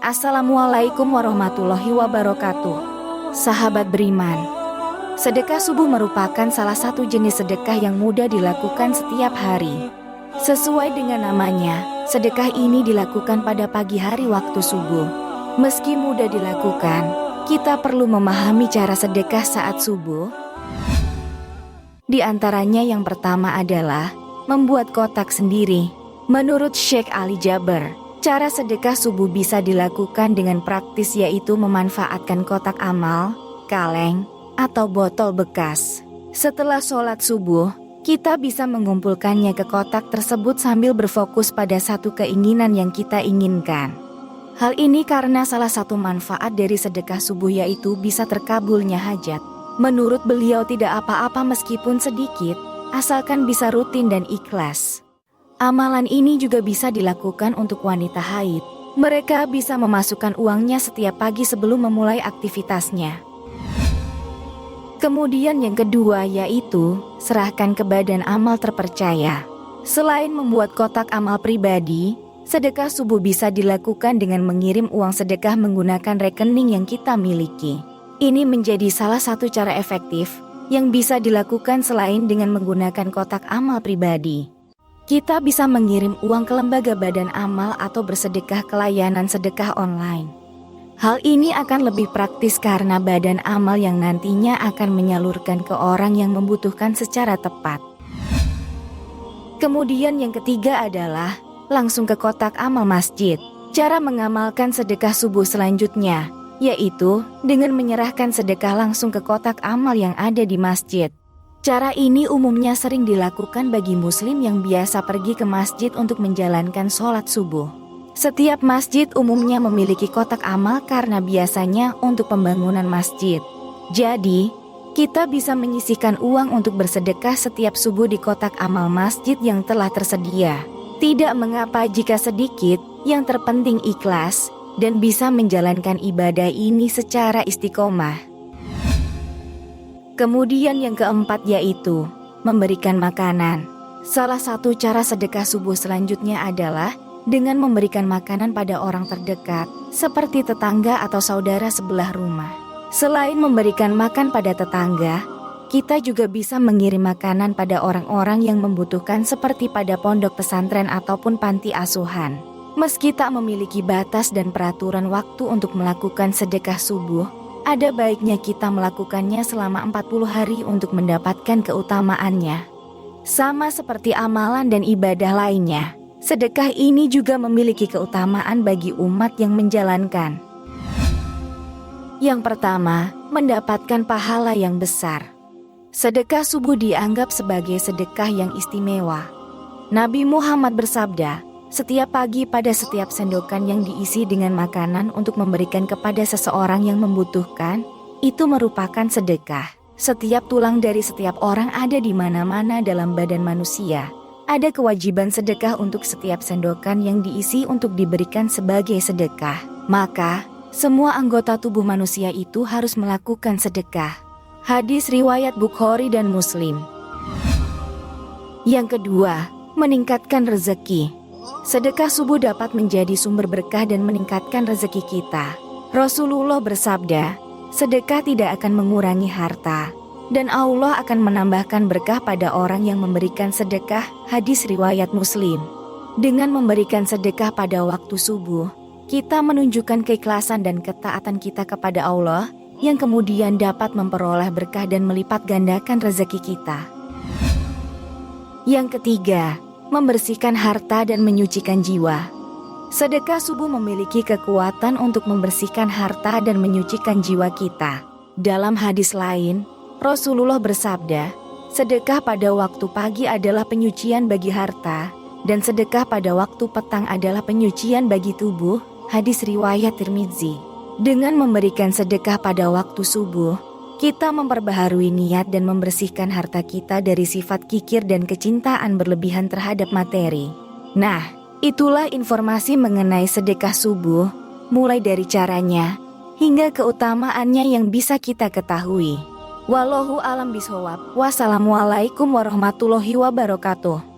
Assalamualaikum warahmatullahi wabarakatuh. Sahabat beriman, sedekah subuh merupakan salah satu jenis sedekah yang mudah dilakukan setiap hari. Sesuai dengan namanya, sedekah ini dilakukan pada pagi hari waktu subuh. Meski mudah dilakukan, kita perlu memahami cara sedekah saat subuh. Di antaranya yang pertama adalah membuat kotak sendiri. Menurut Syekh Ali Jaber, cara sedekah subuh bisa dilakukan dengan praktis, yaitu memanfaatkan kotak amal, kaleng, atau botol bekas. Setelah sholat subuh, kita bisa mengumpulkannya ke kotak tersebut sambil berfokus pada satu keinginan yang kita inginkan. Hal ini karena salah satu manfaat dari sedekah subuh yaitu bisa terkabulnya hajat. Menurut beliau tidak apa-apa meskipun sedikit, asalkan bisa rutin dan ikhlas. Amalan ini juga bisa dilakukan untuk wanita haid. Mereka bisa memasukkan uangnya setiap pagi sebelum memulai aktivitasnya. Kemudian yang kedua yaitu serahkan ke badan amal terpercaya. Selain membuat kotak amal pribadi, sedekah subuh bisa dilakukan dengan mengirim uang sedekah menggunakan rekening yang kita miliki. Ini menjadi salah satu cara efektif yang bisa dilakukan selain dengan menggunakan kotak amal pribadi. Kita bisa mengirim uang ke lembaga badan amal atau bersedekah ke layanan sedekah online. Hal ini akan lebih praktis karena badan amal yang nantinya akan menyalurkan ke orang yang membutuhkan secara tepat. Kemudian yang ketiga adalah langsung ke kotak amal masjid. Cara mengamalkan sedekah subuh selanjutnya yaitu dengan menyerahkan sedekah langsung ke kotak amal yang ada di masjid. Cara ini umumnya sering dilakukan bagi muslim yang biasa pergi ke masjid untuk menjalankan sholat subuh. Setiap masjid umumnya memiliki kotak amal karena biasanya untuk pembangunan masjid. Jadi, kita bisa menyisihkan uang untuk bersedekah setiap subuh di kotak amal masjid yang telah tersedia. Tidak mengapa jika sedikit, yang terpenting ikhlas dan bisa menjalankan ibadah ini secara istiqomah. Kemudian yang keempat yaitu memberikan makanan. Salah satu cara sedekah subuh selanjutnya adalah dengan memberikan makanan pada orang terdekat, seperti tetangga atau saudara sebelah rumah. Selain memberikan makan pada tetangga, kita juga bisa mengirim makanan pada orang-orang yang membutuhkan seperti pada pondok pesantren ataupun panti asuhan. Meski tak memiliki batas dan peraturan waktu untuk melakukan sedekah subuh, ada baiknya kita melakukannya selama 40 hari untuk mendapatkan keutamaannya. Sama seperti amalan dan ibadah lainnya, sedekah ini juga memiliki keutamaan bagi umat yang menjalankan. Yang pertama, mendapatkan pahala yang besar. Sedekah subuh dianggap sebagai sedekah yang istimewa. Nabi Muhammad bersabda, setiap pagi pada setiap sendokan yang diisi dengan makanan untuk memberikan kepada seseorang yang membutuhkan, itu merupakan sedekah. Setiap tulang dari setiap orang ada di mana-mana dalam badan manusia. Ada kewajiban sedekah untuk setiap sendokan yang diisi untuk diberikan sebagai sedekah. Maka, semua anggota tubuh manusia itu harus melakukan sedekah. Hadis riwayat Bukhari dan Muslim. Yang kedua, meningkatkan rezeki. Sedekah subuh dapat menjadi sumber berkah dan meningkatkan rezeki kita. Rasulullah bersabda, sedekah tidak akan mengurangi harta, dan Allah akan menambahkan berkah pada orang yang memberikan sedekah. Hadis riwayat Muslim. Dengan memberikan sedekah pada waktu subuh, kita menunjukkan keikhlasan dan ketaatan kita kepada Allah, yang kemudian dapat memperoleh berkah dan melipat gandakan rezeki kita. Yang ketiga, membersihkan harta dan menyucikan jiwa. Sedekah subuh memiliki kekuatan untuk membersihkan harta dan menyucikan jiwa kita. Dalam hadis lain, Rasulullah bersabda, sedekah pada waktu pagi adalah penyucian bagi harta, dan sedekah pada waktu petang adalah penyucian bagi tubuh. Hadis riwayat Tirmidzi. Dengan memberikan sedekah pada waktu subuh, kita memperbaharui niat dan membersihkan harta kita dari sifat kikir dan kecintaan berlebihan terhadap materi. Nah, itulah informasi mengenai sedekah subuh, mulai dari caranya hingga keutamaannya yang bisa kita ketahui. Wallahu a'lam bishawab. Wassalamualaikum warahmatullahi wabarakatuh.